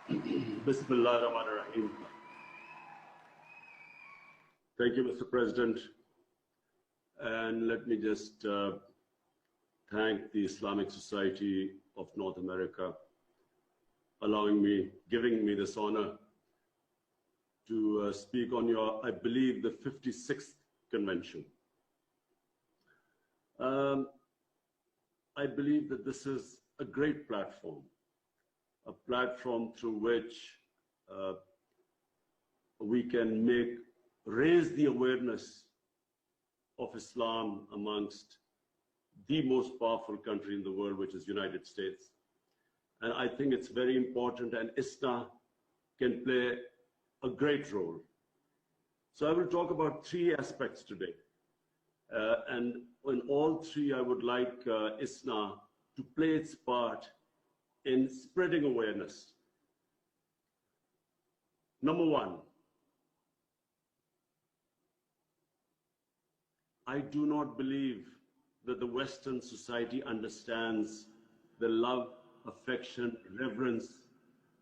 Bismillah ar-Rahman ar-Rahim. Thank you, Mr. President. And let me just thank the Islamic Society of North America giving me this honor to speak on your, I believe, the 56th convention. I believe that this is a great platform, a platform through which we can raise the awareness of Islam amongst the most powerful country in the world, which is United States. And I think it's very important, and ISNA can play a great role. So I will talk about three aspects today. And in all three, I would like ISNA to play its part in spreading awareness. Number one, I do not believe that the Western society understands the love, affection, reverence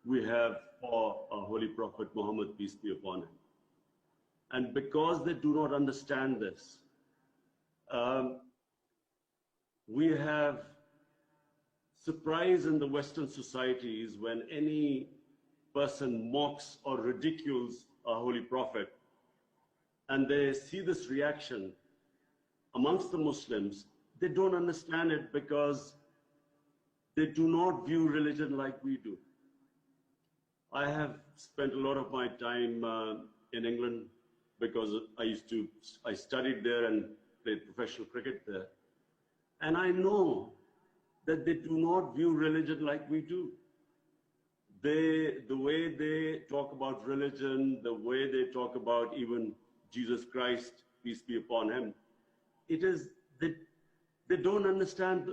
we have for our Holy Prophet Muhammad, peace be upon him. And because they do not understand this, we have surprise in the Western societies when any person mocks or ridicules our Holy Prophet, and they see this reaction amongst the Muslims. They don't understand it because they do not view religion like we do. I have spent a lot of my time in England because I studied there and played professional cricket there. And I know that they do not view religion like we do. The way they talk about religion, the way they talk about even Jesus Christ, peace be upon him, they don't understand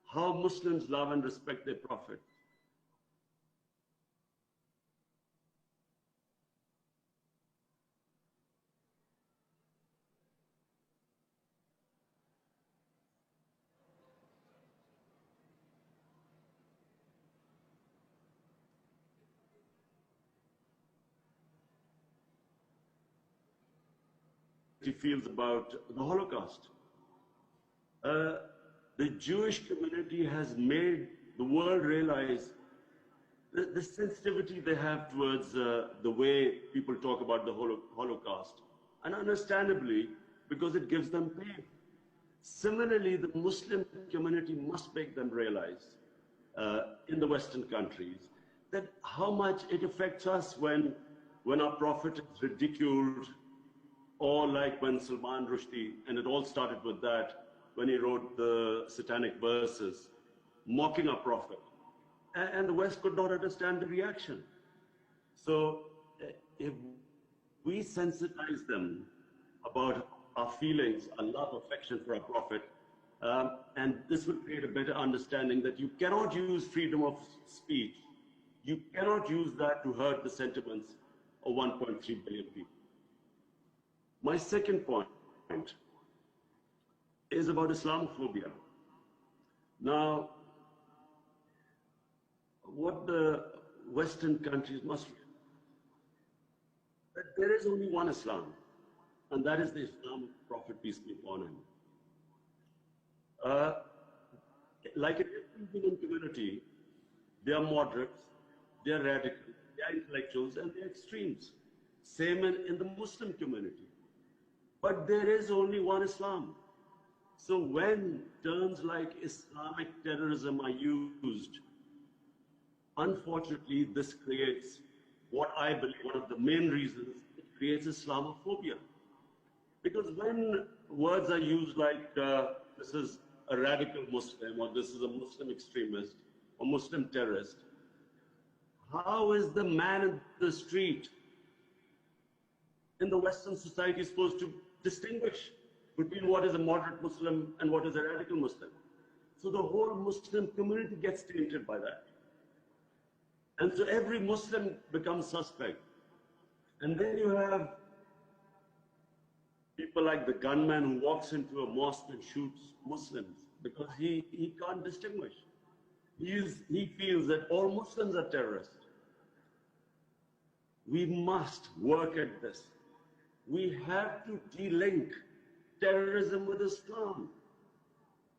how Muslims love and respect their Prophet. He feels about the Holocaust. The Jewish community has made the world realize the sensitivity they have towards the way people talk about the Holocaust, and understandably, because it gives them pain. Similarly, the Muslim community must make them realize in the Western countries that how much it affects us when our Prophet is ridiculed, or like when Salman Rushdie, and it all started with that, when he wrote the satanic verses, mocking our Prophet. And the West could not understand the reaction. So if we sensitize them about our feelings, our love, affection for our Prophet, and this will create a better understanding that you cannot use freedom of speech. You cannot use that to hurt the sentiments of 1.3 billion people. My second point is about Islamophobia. Now, what the Western countries must realize, that there is only one Islam, and that is the Islam of Prophet, peace be upon him. Like in every human community, they are moderates, they are radicals, they are intellectuals, and they are extremes. Same in the Muslim community. But there is only one Islam. So when terms like Islamic terrorism are used, unfortunately, this creates what I believe one of the main reasons it creates Islamophobia. Because when words are used like this is a radical Muslim, or this is a Muslim extremist, or Muslim terrorist, how is the man in the street in the Western society supposed to distinguish between what is a moderate Muslim and what is a radical Muslim? So the whole Muslim community gets tainted by that. And so every Muslim becomes suspect. And then you have people like the gunman who walks into a mosque and shoots Muslims because he can't distinguish. He feels that all Muslims are terrorists. We must work at this. We have to de-link terrorism with Islam.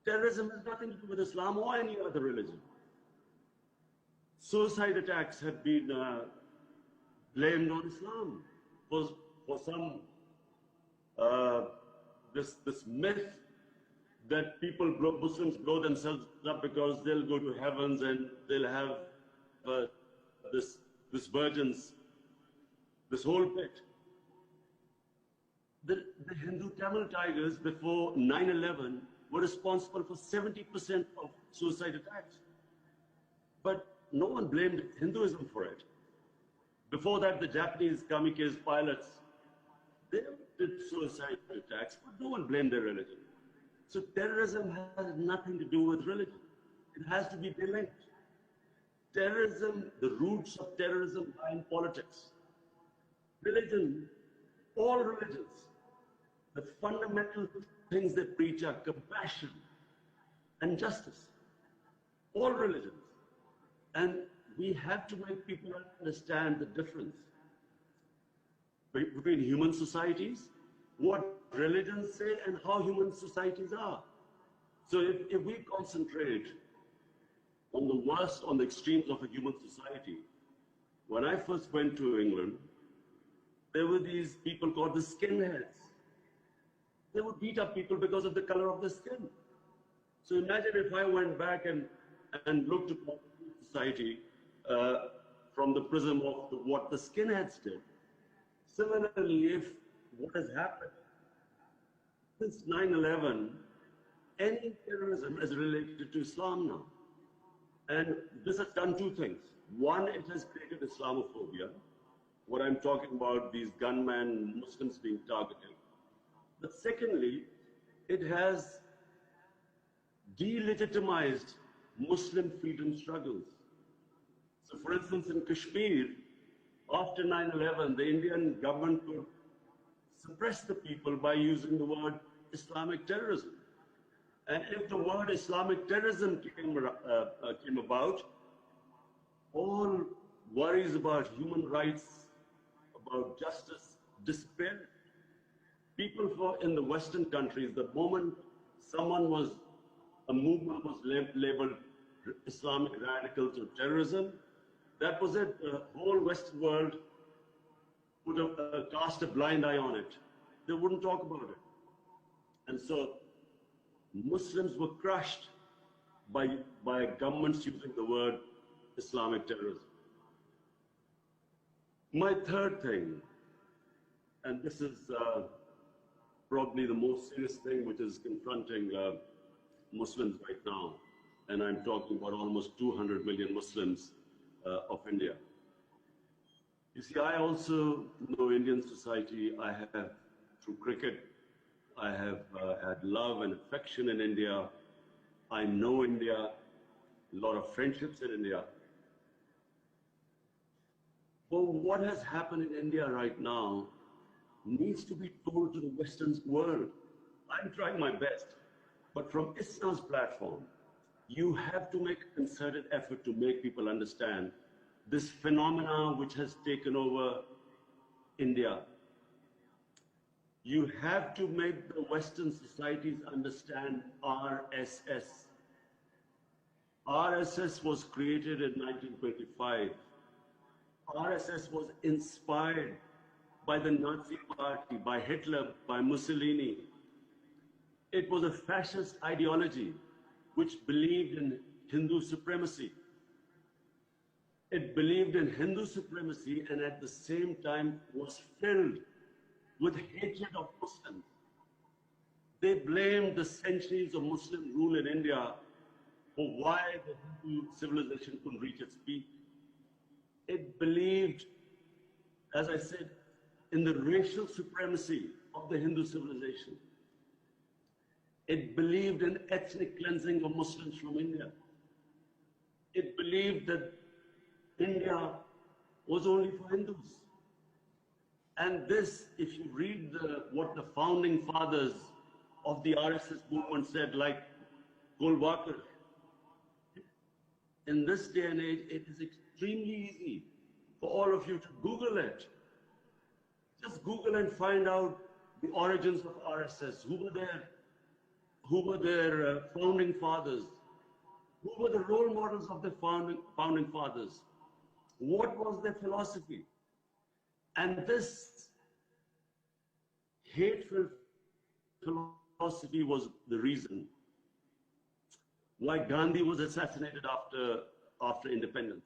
Terrorism has nothing to do with Islam or any other religion. Suicide attacks have been blamed on Islam for some this myth that Muslims blow themselves up because they'll go to heavens and they'll have this virgins, this whole bit. The Hindu Tamil Tigers before 9/11 were responsible for 70% of suicide attacks. But no one blamed Hinduism for it. Before that, the Japanese kamikaze pilots, they did suicide attacks, but no one blamed their religion. So terrorism has nothing to do with religion. It has to be delinked. Terrorism, the roots of terrorism lie in politics. Religion, all religions, the fundamental things they preach are compassion and justice. All religions. And we have to make people understand the difference between human societies, what religions say, and how human societies are. So if we concentrate on the worst, on the extremes of a human society, when I first went to England, there were these people called the skinheads. They would beat up people because of the color of their skin. So imagine if I went back and looked at society from the prism of what the skinheads did. Similarly, if what has happened since 9/11, any terrorism is related to Islam now. And this has done two things. One, it has created Islamophobia. What I'm talking about, these gunmen, Muslims being targeted. But secondly, it has delegitimized Muslim freedom struggles. So for instance, in Kashmir, after 9/11, the Indian government could suppress the people by using the word Islamic terrorism. And if the word Islamic terrorism came about, all worries about human rights, about justice, disappeared. People in the Western countries, the moment a movement was labeled Islamic radicals or terrorism, that was it. The whole Western world would have cast a blind eye on it. They wouldn't talk about it. And so Muslims were crushed by governments using the word Islamic terrorism. My third thing, and this is probably the most serious thing which is confronting Muslims right now, and I'm talking about almost 200 million Muslims of India. You see, I also know Indian society. I have, through cricket, I have had love and affection in India. I know India, a lot of friendships in India. But what has happened in India right now needs to be told to the Western world. I'm trying my best. But from Islam's platform, you have to make a concerted effort to make people understand this phenomena which has taken over India. You have to make the Western societies understand RSS. RSS was created in 1925. RSS was inspired by the Nazi Party, by Hitler, by Mussolini. It was a fascist ideology which believed in Hindu supremacy. It believed in Hindu supremacy and at the same time was filled with hatred of Muslims. They blamed the centuries of Muslim rule in India for why the Hindu civilization couldn't reach its peak. It believed, as I said, in the racial supremacy of the Hindu civilization. It believed in ethnic cleansing of Muslims from India. It believed that India was only for Hindus. And this, if you read what the founding fathers of the RSS movement said, like Golwalkar, in this day and age, it is extremely easy for all of you to Google it. Just Google and find out the origins of RSS. Who were their founding fathers? Who were the role models of the founding fathers? What was their philosophy? And this hateful philosophy was the reason why Gandhi was assassinated after independence.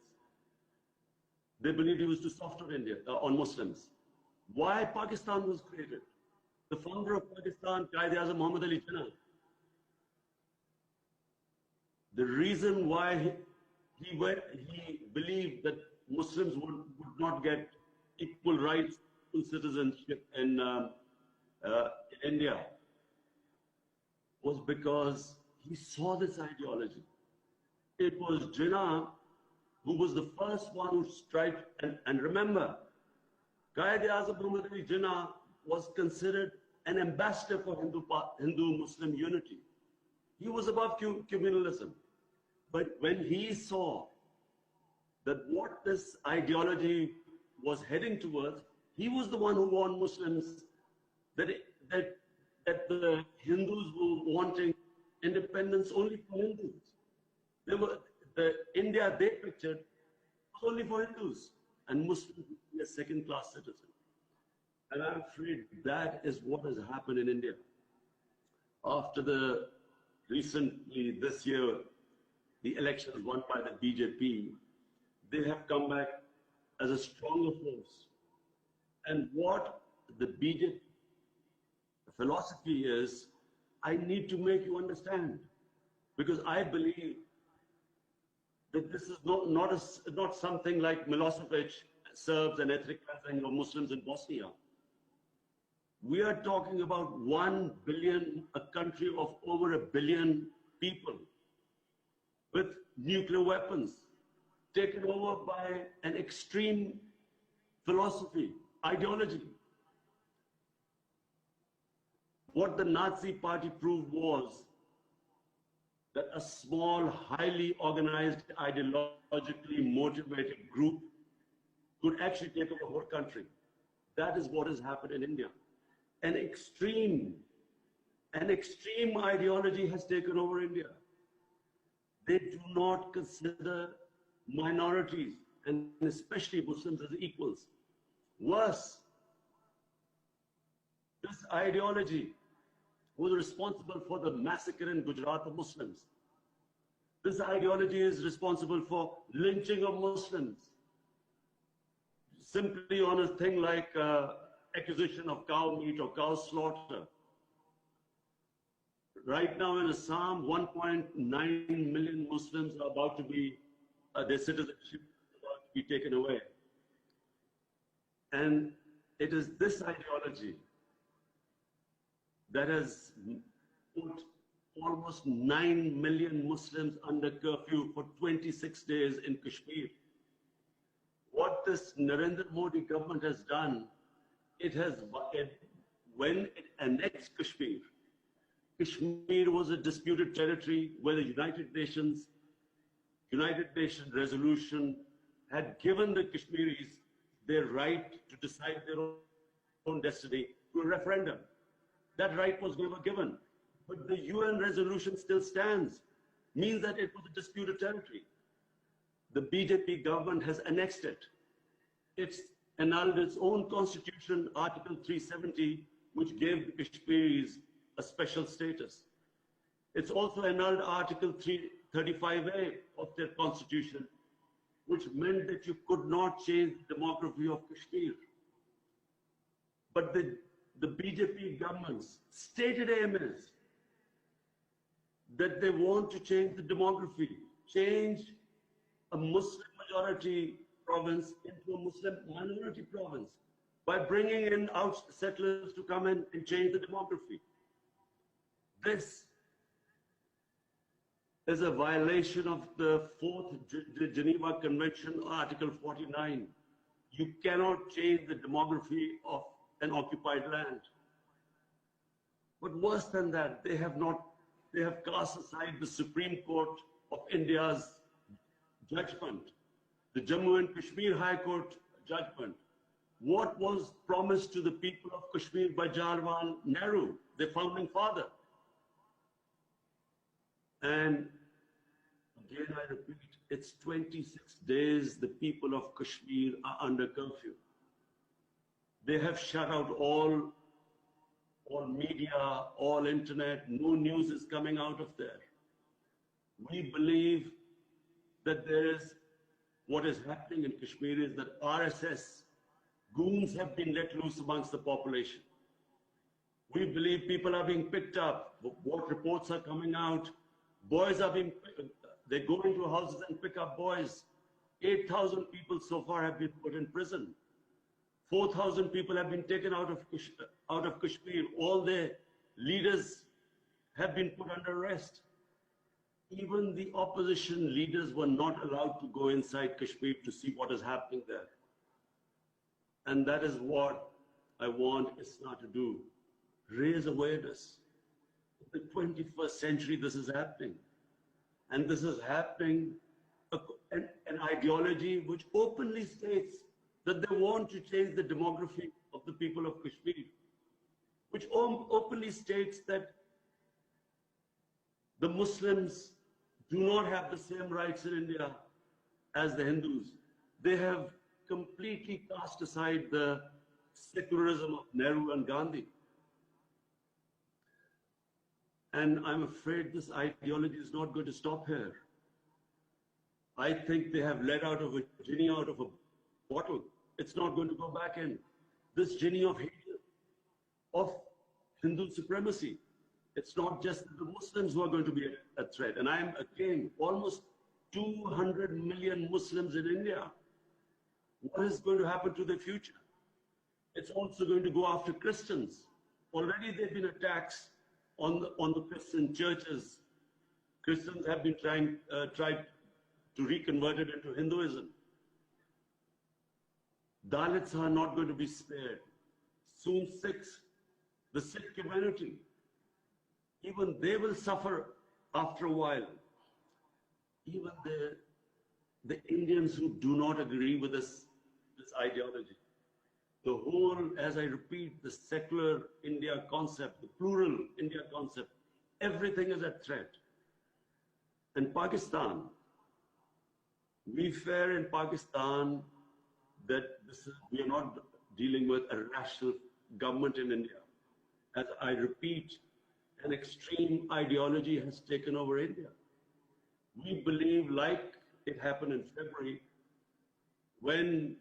They believed he was too soft on India, on Muslims. Why Pakistan was created? The founder of Pakistan, Quaid-e-Azam Muhammad Ali Jinnah. The reason why he believed that Muslims would not get equal rights to citizenship in India was because he saw this ideology. It was Jinnah who was the first one who strived, and remember, Quaid-e-Azam Muhammad Ali Jinnah was considered an ambassador for Hindu-Muslim unity. He was above communalism. But when he saw that what this ideology was heading towards, he was the one who warned Muslims that the Hindus were wanting independence only for Hindus. The India they pictured was only for Hindus, and Muslims would be a second-class citizen. And I'm afraid that is what has happened in India. After recently this year, the elections won by the BJP, they have come back as a stronger force. And what the BJP philosophy is, I need to make you understand, because I believe that this is not something like Milosevic, Serbs and ethnic cleansing of Muslims in Bosnia. We are talking about 1 billion, a country of over 1 billion people with nuclear weapons, taken over by an extreme philosophy, ideology. What the Nazi party proved was that a small, highly organized, ideologically motivated group could actually take over the whole country. That is what has happened in India. An extreme ideology has taken over India. They do not consider minorities, and especially Muslims, as equals. Worse, this ideology was responsible for the massacre in Gujarat of Muslims. This ideology is responsible for lynching of Muslims, simply on a thing like acquisition of cow meat or cow slaughter. Right now in Assam, 1.9 million Muslims are about to be, their citizenship is about to be taken away. And it is this ideology that has put almost 9 million Muslims under curfew for 26 days in Kashmir. What this Narendra Modi government has done, when it annexed Kashmir, Kashmir was a disputed territory where the United Nations resolution had given the Kashmiris their right to decide their own destiny through a referendum. That right was never given. But the UN resolution still stands, means that it was a disputed territory. The BJP government has annexed it. It's annulled its own constitution, Article 370, which gave the Kashmiris a special status. It's also annulled Article 335A of their constitution, which meant that you could not change the demography of Kashmir. But the BJP government's stated aim is that they want to change the demography, change a Muslim majority province into a Muslim minority province by bringing in settlers to come in and change the demography. This is a violation of the 4th Geneva Convention, Article 49. You cannot change the demography of an occupied land. But worse than that, they have cast aside the Supreme Court of India's judgment. The Jammu and Kashmir High Court judgment. What was promised to the people of Kashmir by Jawaharlal Nehru, their founding father? And again, I repeat, it's 26 days the people of Kashmir are under curfew. They have shut out all media, all internet, no news is coming out of there. We believe that what is happening in Kashmir is that RSS goons have been let loose amongst the population. We believe people are being picked up. What reports are coming out? Boys are they go into houses and pick up boys. 8,000 people so far have been put in prison. 4,000 people have been taken out of Kashmir. All their leaders have been put under arrest. Even the opposition leaders were not allowed to go inside Kashmir to see what is happening there. And that is what I want ISNA to do. Raise awareness. In the 21st century, this is happening. And this is happening, an ideology which openly states that they want to change the demography of the people of Kashmir, which openly states that the Muslims do not have the same rights in India as the Hindus. They have completely cast aside the secularism of Nehru and Gandhi. And I'm afraid this ideology is not going to stop here. I think they have let out of a genie out of a bottle. It's not going to go back in. This genie of hate, of Hindu supremacy. It's not just the Muslims who are going to be a threat. And I'm again, almost 200 million Muslims in India. What is going to happen to their future? It's also going to go after Christians. Already there have been attacks on the Christian churches. Christians have been tried to reconvert it into Hinduism. Dalits are not going to be spared. Soon Sikhs, the Sikh community, even they will suffer after a while. Even the Indians who do not agree with this ideology. The whole, as I repeat, the secular India concept, the plural India concept, everything is at threat. And Pakistan, we fear in Pakistan that we are not dealing with a rational government in India. As I repeat, an extreme ideology has taken over India. We believe, like it happened in February, when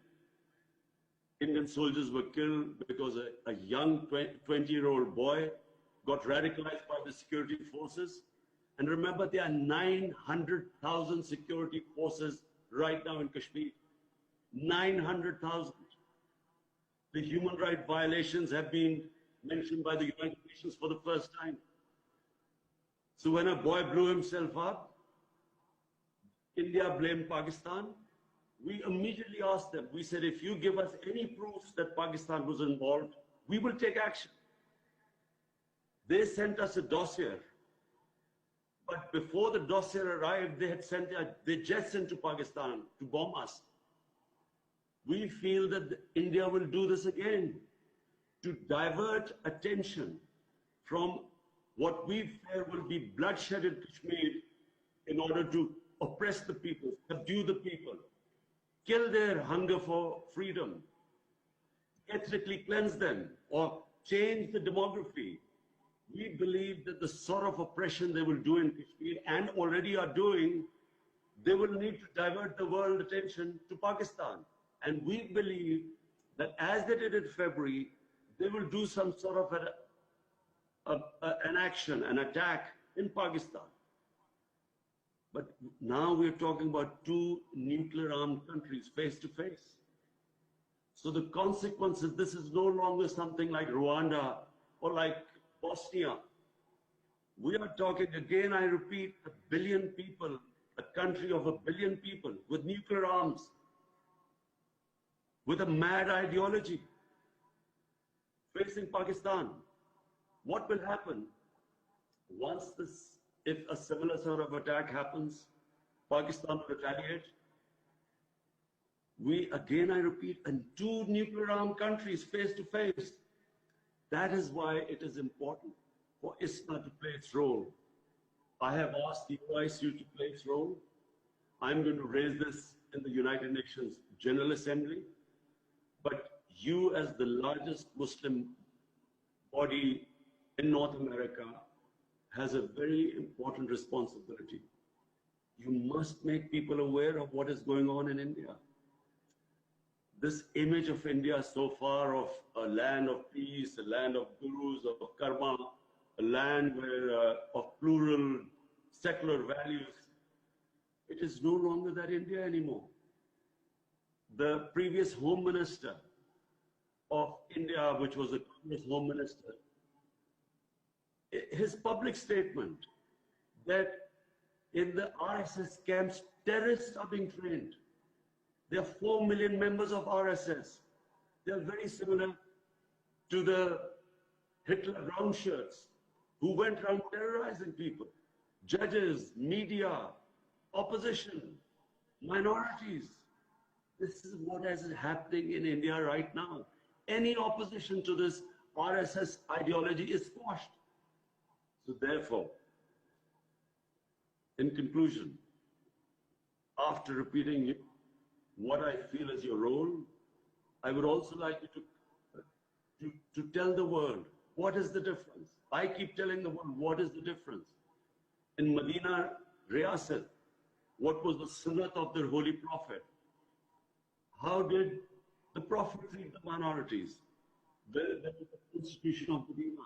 Indian soldiers were killed because a young 20-year-old boy got radicalized by the security forces. And remember, there are 900,000 security forces right now in Kashmir. 900,000. The human rights violations have been mentioned by the United Nations for the first time. So when a boy blew himself up, India blamed Pakistan. We immediately asked them, we said, if you give us any proofs that Pakistan was involved, we will take action. They sent us a dossier. But before the dossier arrived, they had sent their jets into Pakistan to bomb us. We feel that India will do this again to divert attention from what we fear will be bloodshed in Kashmir in order to oppress the people, subdue the people, kill their hunger for freedom, ethnically cleanse them, or change the demography. We believe that the sort of oppression they will do in Kashmir and already are doing, they will need to divert the world attention to Pakistan. And we believe that as they did in February, they will do some sort of an action, an attack in Pakistan. But now we're talking about two nuclear-armed countries face to face. So the consequences, this is no longer something like Rwanda or like Bosnia. We are talking, again, I repeat, 1 billion people, a country of 1 billion people with nuclear arms, with a mad ideology facing Pakistan. What will happen once this, if a similar sort of attack happens, Pakistan will retaliate? We, again, I repeat, and two nuclear armed countries face to face. That is why it is important for ISNA to play its role. I have asked the OICU to play its role. I'm going to raise this in the United Nations General Assembly. But you, as the largest Muslim body in North America, has a very important responsibility. You must make people aware of what is going on in India. This image of India so far of a land of peace, a land of gurus, of karma, a land where, of plural secular values, it is no longer that India anymore. The previous Home Minister of India, which was the Congress Home Minister, his public statement that in the RSS camps, terrorists are being trained. There are 4 million members of RSS. They are very similar to the Hitler brown shirts who went around terrorizing people. Judges, media, opposition, minorities. This is what is happening in India right now. Any opposition to this RSS ideology is squashed. So therefore, in conclusion, after repeating what I feel is your role, I would also like you to tell the world, what is the difference? I keep telling the world, what is the difference? In Medina, Riyasat, what was the sunnat of their holy prophet? How did the prophet treat the minorities? There was the constitution of Medina.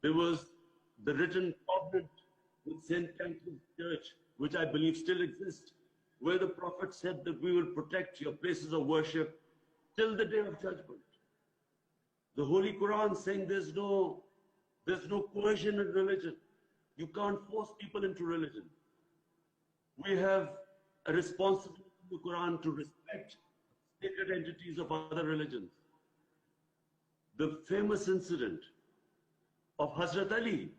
There was the written covenant with St. Catherine's Church, which I believe still exists, where the prophet said that we will protect your places of worship till the day of judgment. The Holy Quran saying there's no coercion in religion. You can't force people into religion. We have a responsibility in the Quran to respect sacred entities of other religions. The famous incident of Hazrat Ali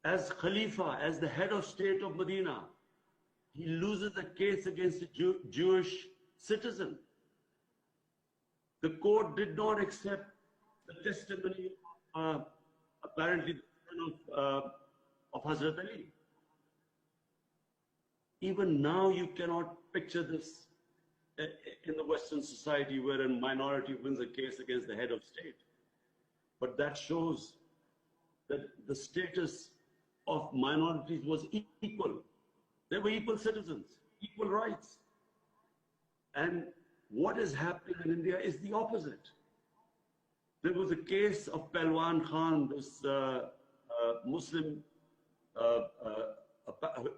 as Khalifa, as the head of state of Medina, he loses a case against a Jewish citizen. The court did not accept the testimony, apparently, the son of Hazrat Ali. Even now, you cannot picture this in the Western society where a minority wins a case against the head of state. But that shows that the status of minorities was equal. They were equal citizens, equal rights. And what is happening in India is the opposite. There was a case of Imran Khan, this Muslim,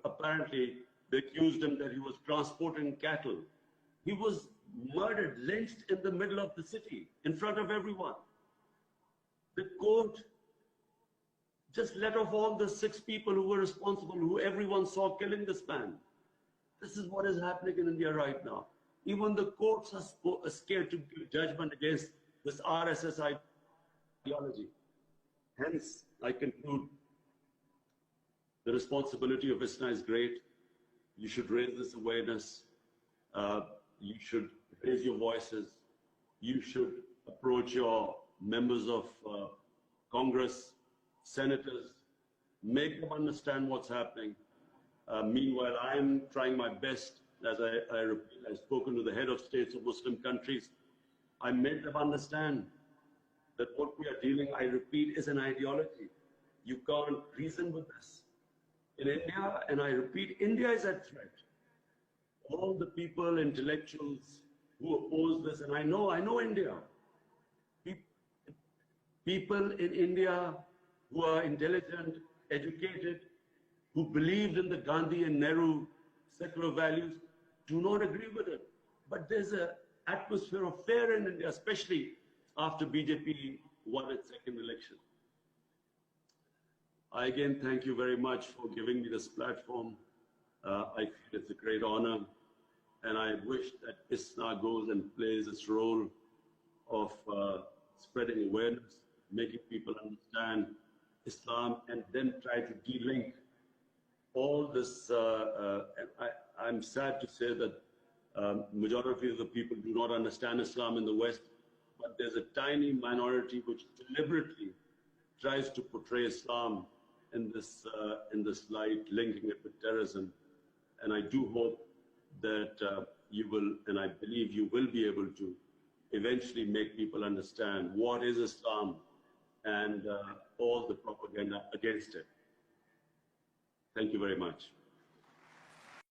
apparently they accused him that he was transporting cattle. He was murdered, lynched in the middle of the city, in front of everyone. The court just let off all the 6 people who were responsible, who everyone saw killing this man. This is what is happening in India right now. Even the courts are scared to give judgment against this RSS ideology. Hence, I conclude, the responsibility of ISNA is great. You should raise this awareness. You should raise your voices. You should approach your members of Congress, senators, make them understand what's happening. Meanwhile, I'm trying my best, as I've spoken to the head of states of Muslim countries. I made them understand that what we are dealing, I repeat, is an ideology. You can't reason with this. In India, and I repeat, India is at threat. All the people, intellectuals who oppose this, and I know India. People in India who are intelligent, educated, who believed in the Gandhi and Nehru secular values, do not agree with it. But there's an atmosphere of fear in India, especially after BJP won its second election. I again thank you very much for giving me this platform. I feel it's a great honor, and I wish that ISNA goes and plays its role of spreading awareness, making people understand Islam, and then try to de-link all this. I'm sad to say that Majority of the people do not understand Islam in the West, but there's a tiny minority which deliberately tries to portray Islam in this light, linking it with terrorism. And I do hope that you will, and I believe you will be able to eventually make people understand what is Islam and all the propaganda against it. Thank you very much.